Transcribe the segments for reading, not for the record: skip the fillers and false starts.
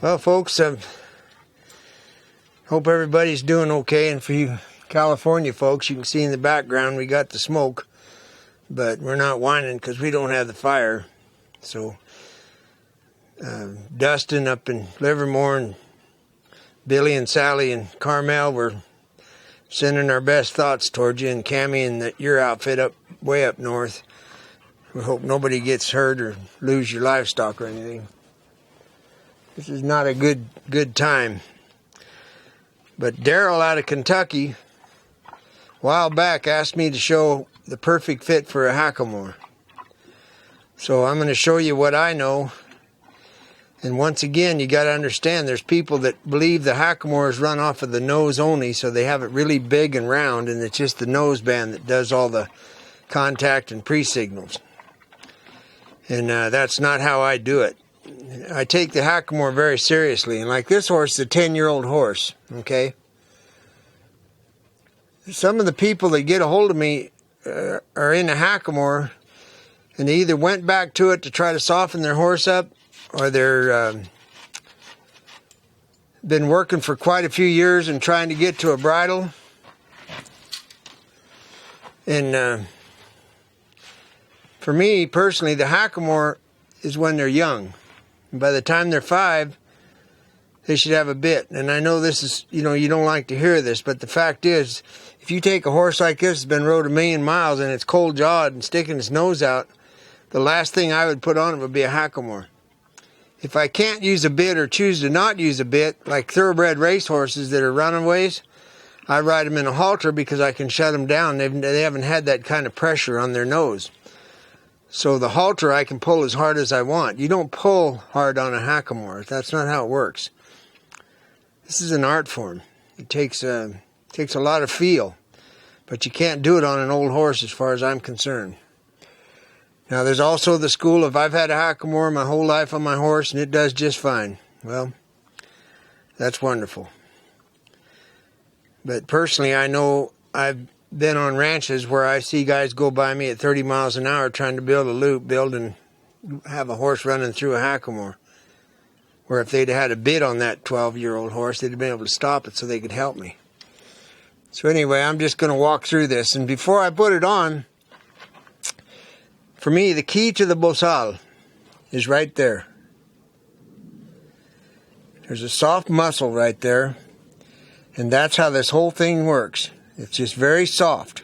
Well, folks, hope everybody's doing okay. And for you California folks, you can see in the background we got the smoke, but we're not whining because we don't have the fire. So Dustin up in Livermore and Billy and Sally and Carmel, we're sending our best thoughts towards you, and Cammie and your outfit up way up north. We hope nobody gets hurt or lose your livestock or anything. This is not a good time. But Daryl out of Kentucky a while back asked me to show the perfect fit for a hackamore. So I'm going to show you what I know. And once again, you got to understand there's people that believe the hackamores run off of the nose only, so they have it really big and round, and it's just the nose band that does all the contact and pre-signals. And that's not how I do it. I take the hackamore very seriously, and like this horse is a 10-year-old horse, okay? Some of the people that get a hold of me are in a hackamore, and they either went back to it to try to soften their horse up, or they're been working for quite a few years and trying to get to a bridle. And for me personally, the hackamore is when they're young. And by the time they're 5, they should have a bit. And I know this is, you don't like to hear this, but the fact is, if you take a horse like this that's been rode 1,000,000 miles and it's cold-jawed and sticking its nose out, the last thing I would put on it would be a hackamore. If I can't use a bit or choose to not use a bit, like thoroughbred race horses that are runaways, I ride them in a halter because I can shut them down. They haven't had that kind of pressure on their nose. So the halter I can pull as hard as I want. You don't pull hard on a hackamore. That's not how it works. This is an art form. It takes a lot of feel, but you can't do it on an old horse as far as I'm concerned. Now there's also the school of I've had a hackamore my whole life on my horse and it does just fine. Well, that's wonderful. But personally, I know I've been on ranches where I see guys go by me at 30 miles an hour trying to build a loop, and have a horse running through a hackamore. Where if they'd had a bit on that 12-year-old horse, they'd have been able to stop it so they could help me. So anyway, I'm just going to walk through this. And before I put it on, for me, the key to the Bosal is right there. There's a soft muscle right there. And that's how this whole thing works. It's just very soft.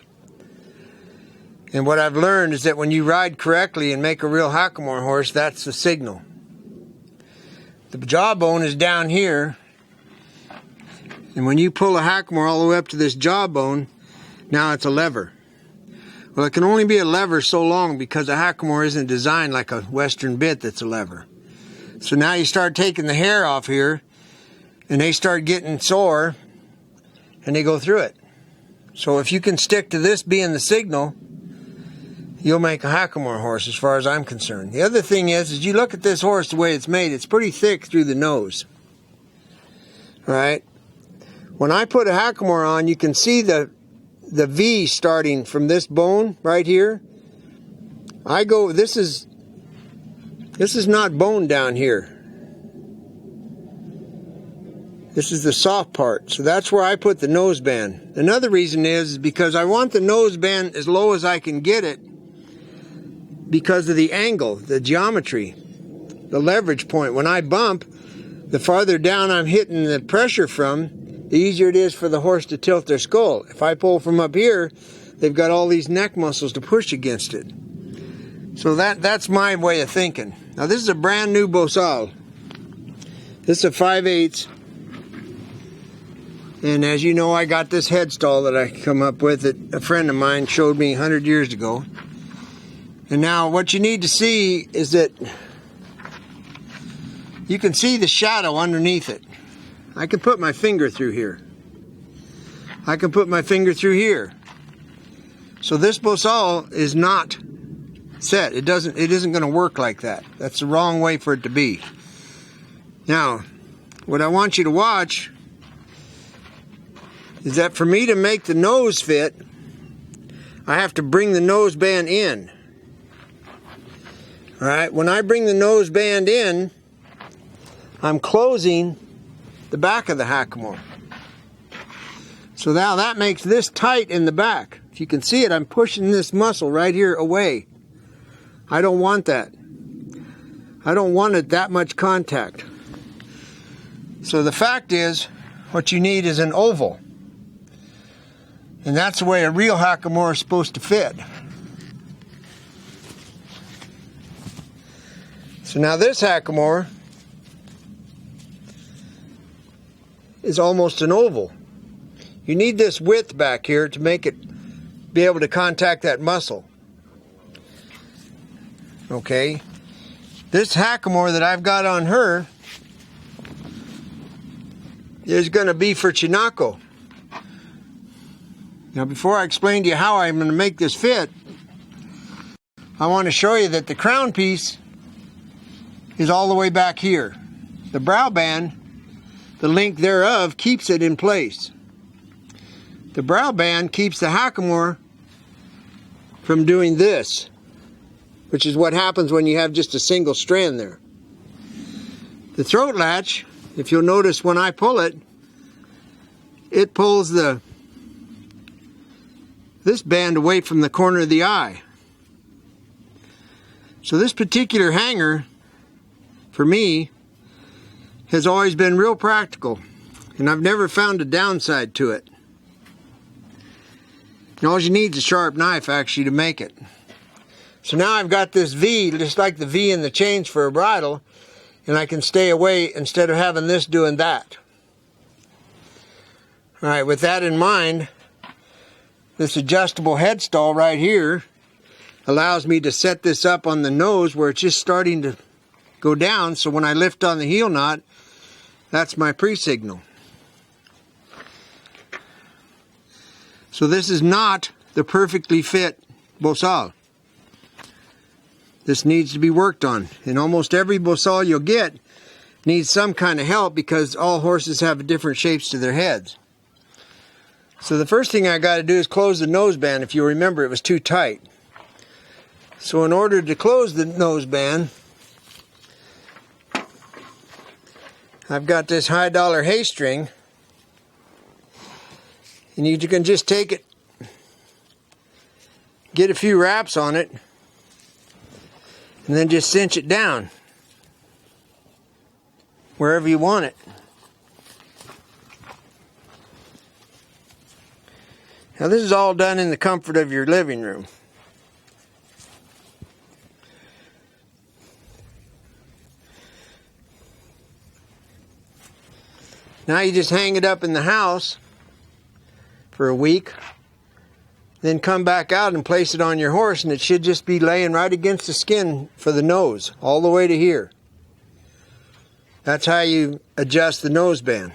And what I've learned is that when you ride correctly and make a real hackamore horse, that's the signal. The jawbone is down here. And when you pull a hackamore all the way up to this jawbone, now it's a lever. Well, it can only be a lever so long because a hackamore isn't designed like a Western bit that's a lever. So now you start taking the hair off here, and they start getting sore, and they go through it. So if you can stick to this being the signal, you'll make a hackamore horse as far as I'm concerned. The other thing is you look at this horse the way it's made, it's pretty thick through the nose. All right? When I put a hackamore on, you can see the V starting from this bone right here. This is not bone down here. This is the soft part. So that's where I put the nose band. Another reason is because I want the nose band as low as I can get it because of the angle, the geometry, the leverage point. When I bump, the farther down I'm hitting the pressure from, the easier it is for the horse to tilt their skull. If I pull from up here, they've got all these neck muscles to push against it. So that's my way of thinking. Now this is a brand new Bosal. This is a 5/8. And as you know, I got this headstall that I come up with that a friend of mine showed me 100 years ago. And now what you need to see is that you can see the shadow underneath it. I can put my finger through here. I can put my finger through here. So this Bosal is not set. It isn't going to work like that. That's the wrong way for it to be. Now, what I want you to watch is that for me to make the nose fit, I have to bring the nose band in. All right, when I bring the nose band in, I'm closing the back of the hackamore. So now that makes this tight in the back. If you can see it, I'm pushing this muscle right here away. I don't want that. I don't want it that much contact. So the fact is, what you need is an oval. And that's the way a real hackamore is supposed to fit. So now this hackamore is almost an oval. You need this width back here to make it be able to contact that muscle. Okay. This hackamore that I've got on her is going to be for Chinako. Now before I explain to you how I'm going to make this fit, I want to show you that the crown piece is all the way back here. The brow band, the length thereof, keeps it in place. The brow band keeps the hackamore from doing this, which is what happens when you have just a single strand there. The throat latch, if you'll notice when I pull it, it pulls this band away from the corner of the eye. So this particular hanger, for me, has always been real practical, and I've never found a downside to it. And all you need is a sharp knife actually to make it. So now I've got this V, just like the V in the chains for a bridle, and I can stay away instead of having this doing that. Alright, with that in mind, this adjustable headstall right here allows me to set this up on the nose where it's just starting to go down, so when I lift on the heel knot, that's my pre-signal. So this is not the perfectly fit Bosal. This needs to be worked on, and almost every Bosal you'll get needs some kind of help because all horses have different shapes to their heads. So the first thing I got to do is close the nose band. If you remember, it was too tight. So in order to close the nose band, I've got this high dollar hay string, and you can just take it, get a few wraps on it, and then just cinch it down wherever you want it. Now this is all done in the comfort of your living room. Now you just hang it up in the house for a week, then come back out and place it on your horse, and it should just be laying right against the skin for the nose, all the way to here. That's how you adjust the nose band.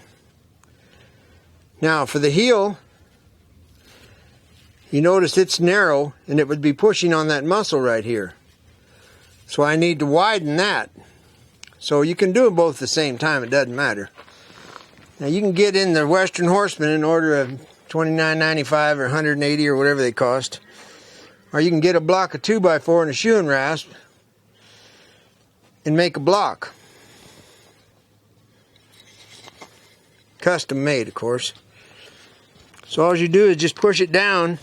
Now for the heel, you notice it's narrow and it would be pushing on that muscle right here. So I need to widen that. So you can do them both at the same time, it doesn't matter. Now you can get in the Western Horseman in order of $29.95 or $180 or whatever they cost. Or you can get a block of 2x4 and a shoeing rasp and make a block. Custom made, of course. So all you do is just push it down,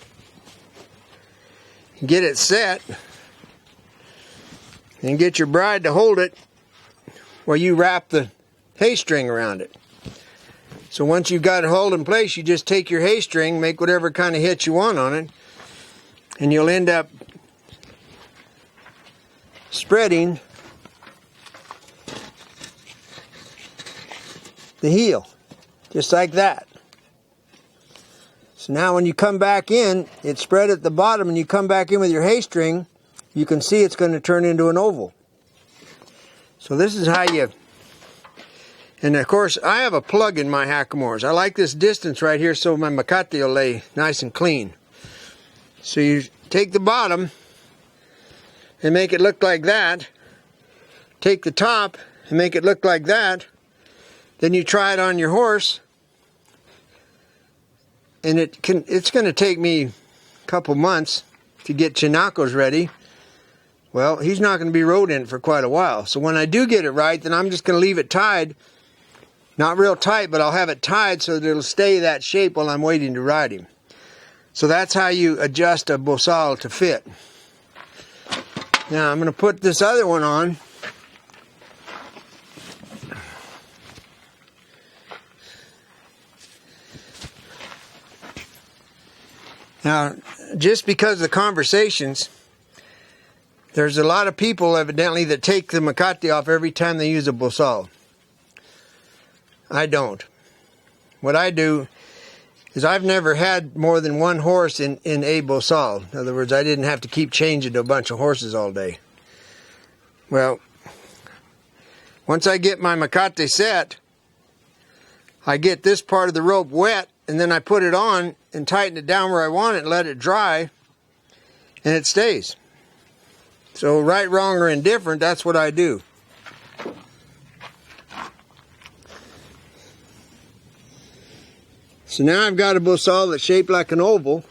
get it set, and get your bride to hold it while you wrap the hay string around it. So once you've got it held in place, you just take your hay string, make whatever kind of hitch you want on it, and you'll end up spreading the heel, just like that. So now when you come back in, it's spread at the bottom, and you come back in with your hay string, you can see it's going to turn into an oval. So this is how you... And of course, I have a plug in my hackamores. I like this distance right here so my macate will lay nice and clean. So you take the bottom and make it look like that. Take the top and make it look like that. Then you try it on your horse. And it's going to take me a couple months to get Chinakos ready. well, he's not going to be rode in for quite a while. So when I do get it right, then I'm just going to leave it tied. Not real tight, but I'll have it tied so that it'll stay that shape while I'm waiting to ride him. So that's how you adjust a Bosal to fit. Now I'm going to put this other one on. Now, just because of the conversations, there's a lot of people evidently that take the Puckett off every time they use a Bosal. I don't. What I do is I've never had more than one horse in a Bosal. In other words, I didn't have to keep changing to a bunch of horses all day. Well, once I get my Puckett set, I get this part of the rope wet, and then I put it on and tighten it down where I want it and let it dry, and it stays. So right, wrong, or indifferent, that's what I do. So now I've got a Bosal that's shaped like an oval.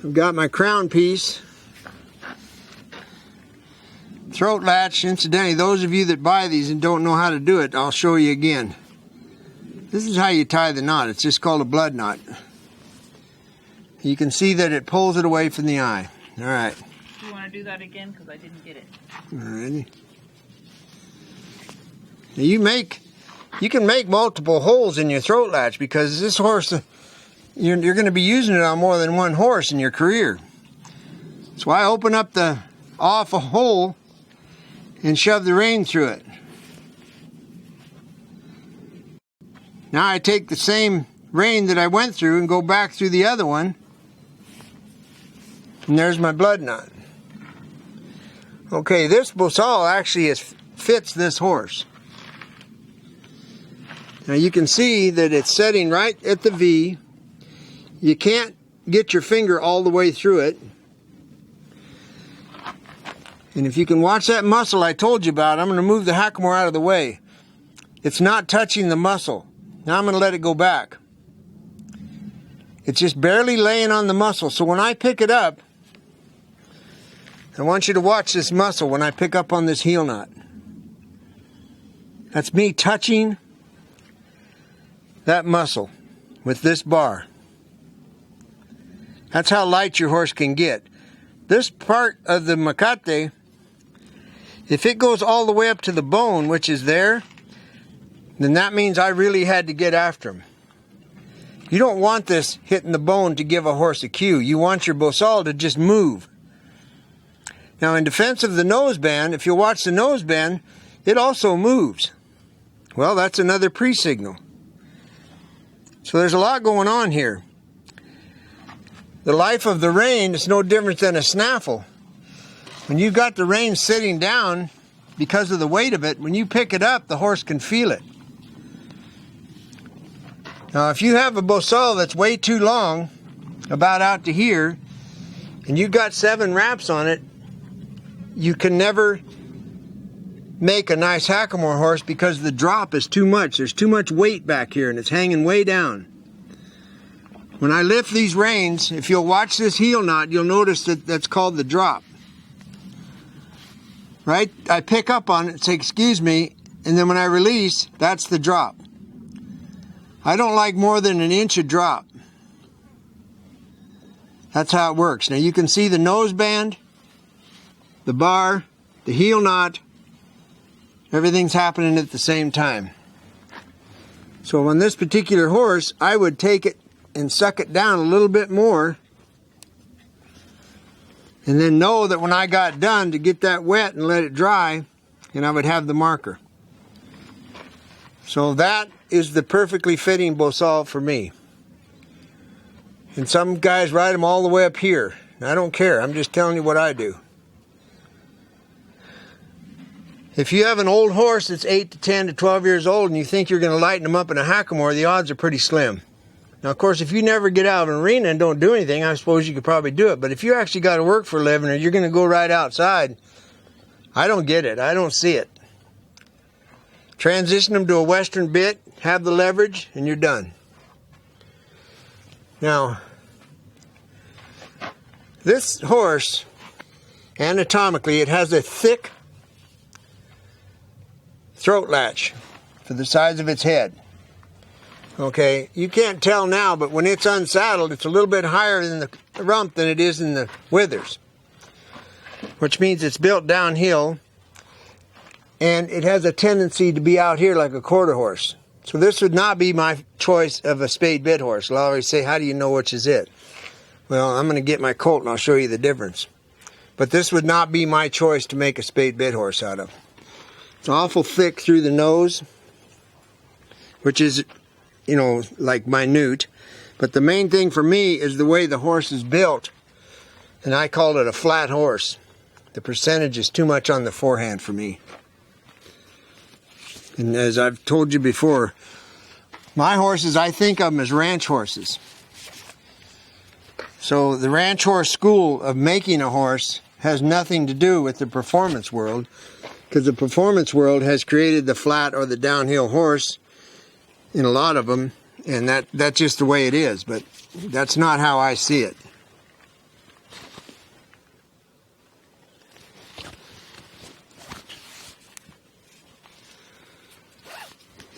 I've got my crown piece. Throat latch, incidentally, those of you that buy these and don't know how to do it, I'll show you again. This is how you tie the knot. It's just called a blood knot. You can see that it pulls it away from the eye. All right. Do you want to do that again? Because I didn't get it. All righty. Now you can make multiple holes in your throat latch because this horse, you're going to be using it on more than one horse in your career. That's why I open up the off a hole and shove the rein through it. Now I take the same rein that I went through and go back through the other one, and there's my blood knot. Okay, this Bosal actually fits this horse. Now you can see that it's setting right at the V. You can't get your finger all the way through it. And if you can watch that muscle I told you about, I'm going to move the hackamore out of the way. It's not touching the muscle. Now I'm going to let it go back. It's just barely laying on the muscle. So when I pick it up, I want you to watch this muscle when I pick up on this heel knot. That's me touching that muscle with this bar. That's how light your horse can get. This part of the Puckett, if it goes all the way up to the bone, which is there, then that means I really had to get after him. You don't want this hitting the bone to give a horse a cue. You want your Bosal to just move. Now in defense of the nose band, if you watch the nose band, it also moves. Well, that's another pre-signal. So there's a lot going on here. The life of the rein is no different than a snaffle. When you've got the rein sitting down, because of the weight of it, when you pick it up, the horse can feel it. Now, if you have a Bosal that's way too long, about out to here, and you've got 7 wraps on it, you can never make a nice hackamore horse because the drop is too much. There's too much weight back here, and it's hanging way down. When I lift these reins, if you'll watch this heel knot, you'll notice that that's called the drop. Right? I pick up on it and say, excuse me, and then when I release, that's the drop. I don't like more than an inch of drop. That's how it works. Now you can see the nose band, the bar, the heel knot, everything's happening at the same time. So on this particular horse, I would take it and suck it down a little bit more, and then know that when I got done to get that wet and let it dry, and I would have the marker. So that is the perfectly fitting Bosal for me. And some guys ride them all the way up here. I don't care, I'm just telling you what I do. If you have an old horse that's 8 to 10 to 12 years old and you think you're going to lighten them up in a hackamore, the odds are pretty slim. Now, of course, if you never get out of an arena and don't do anything, I suppose you could probably do it. But if you actually got to work for a living or you're going to go right outside, I don't get it. I don't see it. Transition them to a western bit, have the leverage, and you're done. Now, this horse, anatomically, it has a thick throat latch for the size of its head. Okay, you can't tell now, but when it's unsaddled, it's a little bit higher in the rump than it is in the withers, which means it's built downhill, and it has a tendency to be out here like a quarter horse. So this would not be my choice of a spade bit horse. I'll always say, how do you know which is it? Well, I'm going to get my colt and I'll show you the difference. But this would not be my choice to make a spade bit horse out of. It's awful thick through the nose, which is, you know, like minute. But the main thing for me is the way the horse is built. And I call it a flat horse. The percentage is too much on the forehand for me. And as I've told you before, my horses, I think of them as ranch horses. So the ranch horse school of making a horse has nothing to do with the performance world, because the performance world has created the flat or the downhill horse in a lot of them, and that's just the way it is, but that's not how I see it.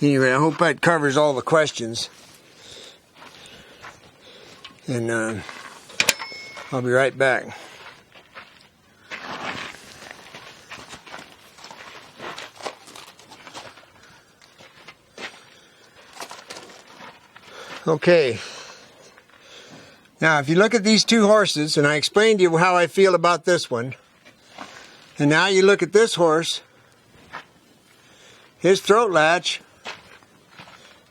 Anyway, I hope that covers all the questions. And I'll be right back. Okay. Now, if you look at these two horses, and I explained to you how I feel about this one, and now you look at this horse, his throat latch,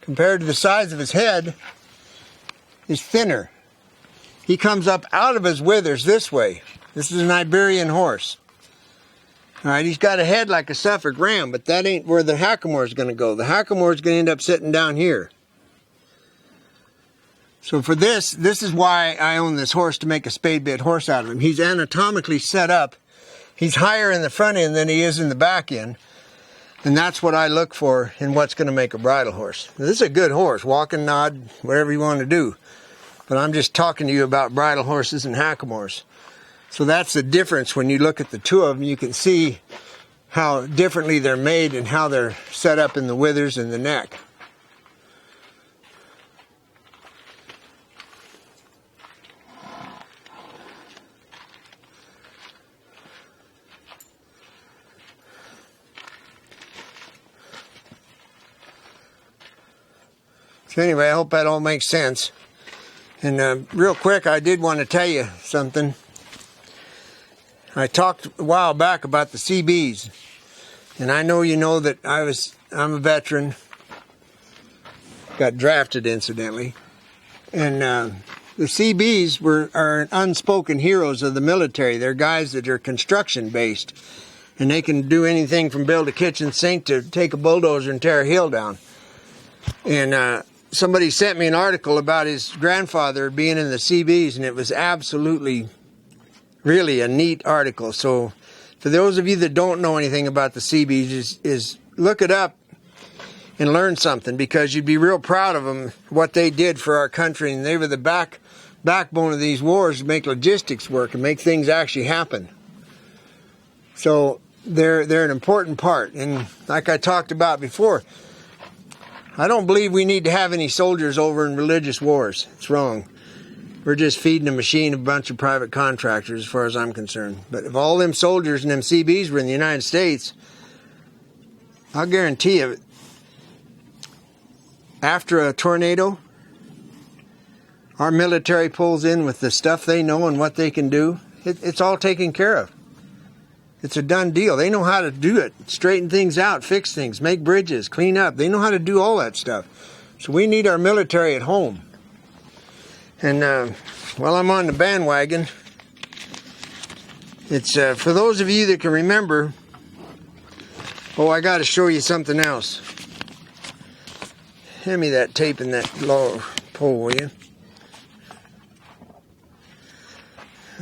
compared to the size of his head, is thinner. He comes up out of his withers this way. This is an Iberian horse. All right, he's got a head like a Suffolk ram, but that ain't where the hackamore is going to go. The hackamore is going to end up sitting down here. So for this is why I own this horse, to make a spade bit horse out of him. He's anatomically set up. He's higher in the front end than he is in the back end. And that's what I look for in what's going to make a bridle horse. Now, this is a good horse, walking, nod, whatever you want to do. But I'm just talking to you about bridle horses and hackamores. So that's the difference. When you look at the two of them, you can see how differently they're made and how they're set up in the withers and the neck. So anyway, I hope that all makes sense. And real quick, I did want to tell you something. I talked a while back about the CBs. And I know you know that I'm a veteran. Got drafted, incidentally. And the CBs are unspoken heroes of the military. They're guys that are construction based. And they can do anything from build a kitchen sink to take a bulldozer and tear a hill down. And somebody sent me an article about his grandfather being in the CBs, and it was absolutely, really a neat article. So for those of you that don't know anything about the CBs, is look it up and learn something, because you'd be real proud of them, what they did for our country. And they were the backbone of these wars to make logistics work and make things actually happen. So they're an important part. And like I talked about before, I don't believe we need to have any soldiers over in religious wars. It's wrong. We're just feeding a machine a bunch of private contractors, as far as I'm concerned. But if all them soldiers and them CBs were in the United States, I'll guarantee you, after a tornado, our military pulls in with the stuff they know and what they can do. It's all taken care of. It's a done deal. They know how to do it. Straighten things out, fix things, make bridges, clean up. They know how to do all that stuff. So we need our military at home. And while I'm on the bandwagon, it's for those of you that can remember. Oh, I got to show you something else. Hand me that tape in that lower pole, will you?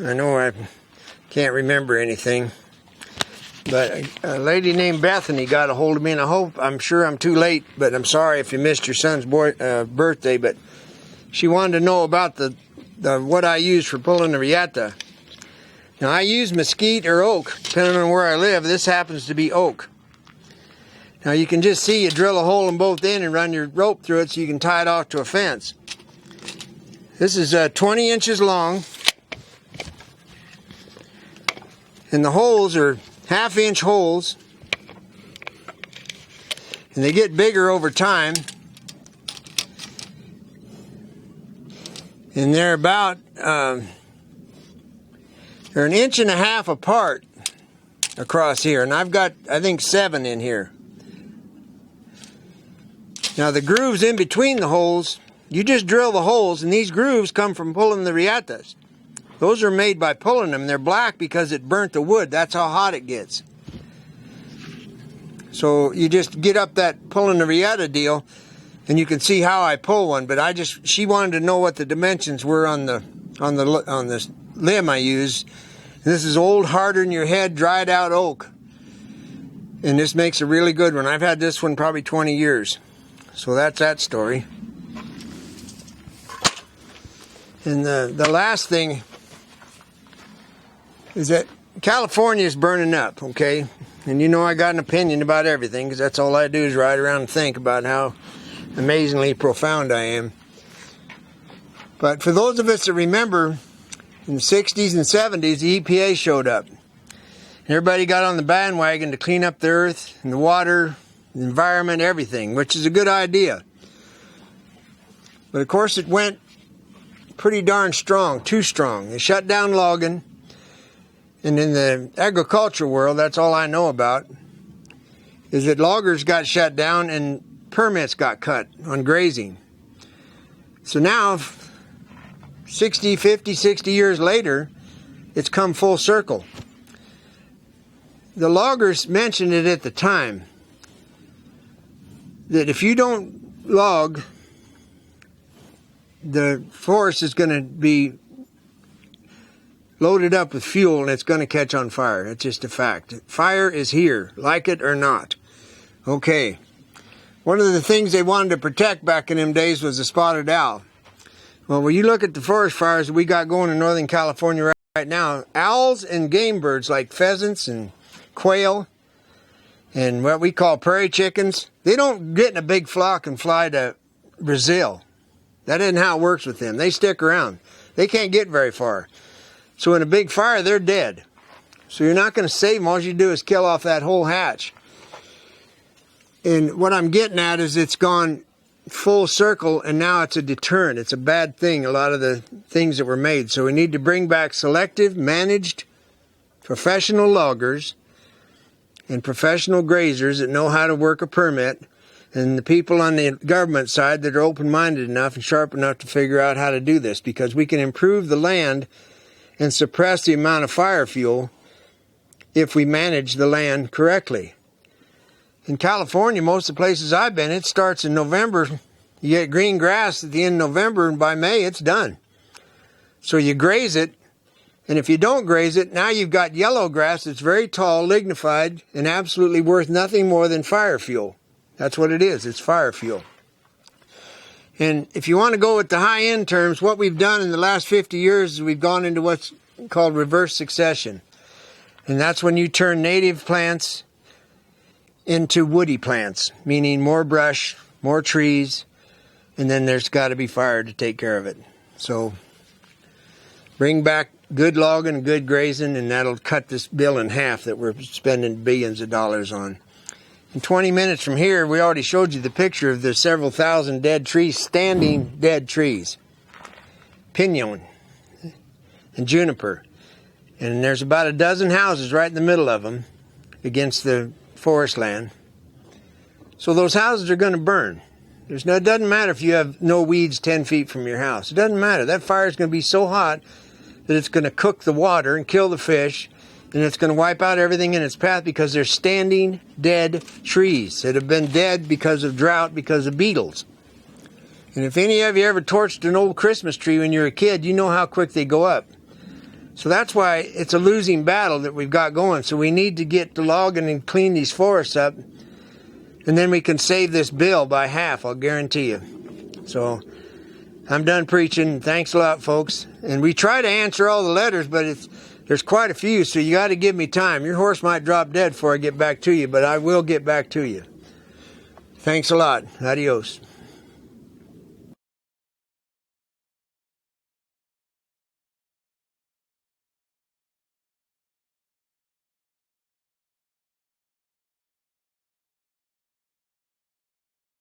I know I can't remember anything. But a lady named Bethany got a hold of me, and I'm sure I'm too late, but I'm sorry if you missed your son's birthday. But she wanted to know about the what I use for pulling the Riatta. Now I use mesquite or oak, depending on where I live. This happens to be oak. Now you can just see you drill a hole in both ends and run your rope through it so you can tie it off to a fence. This is 20 inches long. And the holes are 1/2 inch holes. And they get bigger over time. And they're about, they're 1.5 inches apart across here. And I've got, I think, 7 in here. Now the grooves in between the holes, you just drill the holes, and these grooves come from pulling the Riattas. Those are made by pulling them. They're black because it burnt the wood. That's how hot it gets. So you just get up that pulling the Riatta deal, and you can see how I pull one. But she wanted to know what the dimensions were on the limb I use. This is old, harder than your head, dried out oak, and this makes a really good one. I've had this one probably 20 years. So that's that story. And the last thing is that California is burning up, okay? And you know I got an opinion about everything, because that's all I do is ride around and think about how amazingly profound I am. But for those of us that remember, in the 60s and 70s, the EPA showed up. Everybody got on the bandwagon to clean up the earth and the water, the environment, everything, which is a good idea. But of course it went pretty darn strong, too strong. They shut down logging. And in the agriculture world, that's all I know about, is that loggers got shut down and permits got cut on grazing. So now, 50, 60 years later, it's come full circle. The loggers mentioned it at the time, that if you don't log, the forest is going to be loaded up with fuel and it's going to catch on fire. It's just a fact. Fire is here, like it or not. Okay. One of the things they wanted to protect back in them days was the spotted owl. Well, when you look at the forest fires we got going in Northern California right now, owls and game birds like pheasants and quail and what we call prairie chickens, they don't get in a big flock and fly to Brazil. That isn't how it works with them. They stick around. They can't get very far. So in a big fire, they're dead. So you're not going to save them. All you do is kill off that whole hatch. And what I'm getting at is it's gone full circle, and now it's a deterrent. It's a bad thing, a lot of the things that were made. So we need to bring back selective, managed, professional loggers and professional grazers that know how to work a permit, and the people on the government side that are open-minded enough and sharp enough to figure out how to do this, because we can improve the land and suppress the amount of fire fuel if we manage the land correctly. In California, most of the places I've been, it starts in November. You get green grass at the end of November, and by May, it's done. So you graze it, and if you don't graze it, now you've got yellow grass that's very tall, lignified, and absolutely worth nothing more than fire fuel. That's what it is. It's fire fuel. And if you want to go with the high-end terms, what we've done in the last 50 years is we've gone into what's called reverse succession. And that's when you turn native plants into woody plants, meaning more brush, more trees, and then there's got to be fire to take care of it. So bring back good logging and good grazing, and that'll cut this bill in half that we're spending billions of dollars on. In 20 minutes from here, we already showed you the picture of the several thousand dead trees, standing dead trees. Pinon and juniper. And there's about a dozen houses right in the middle of them against the forest land. So those houses are going to burn. It doesn't matter if you have no weeds 10 feet from your house. It doesn't matter. That fire is going to be so hot that it's going to cook the water and kill the fish, and it's going to wipe out everything in its path because they're standing dead trees that have been dead because of drought, because of beetles. And if any of you ever torched an old Christmas tree when you were a kid, you know how quick they go up. So that's why it's a losing battle that we've got going. So we need to get to logging and clean these forests up, and then we can save this bill by half, I'll guarantee you. So I'm done preaching. Thanks a lot, folks. And we try to answer all the letters, but there's quite a few, so you got to give me time. Your horse might drop dead before I get back to you, but I will get back to you. Thanks a lot. Adios.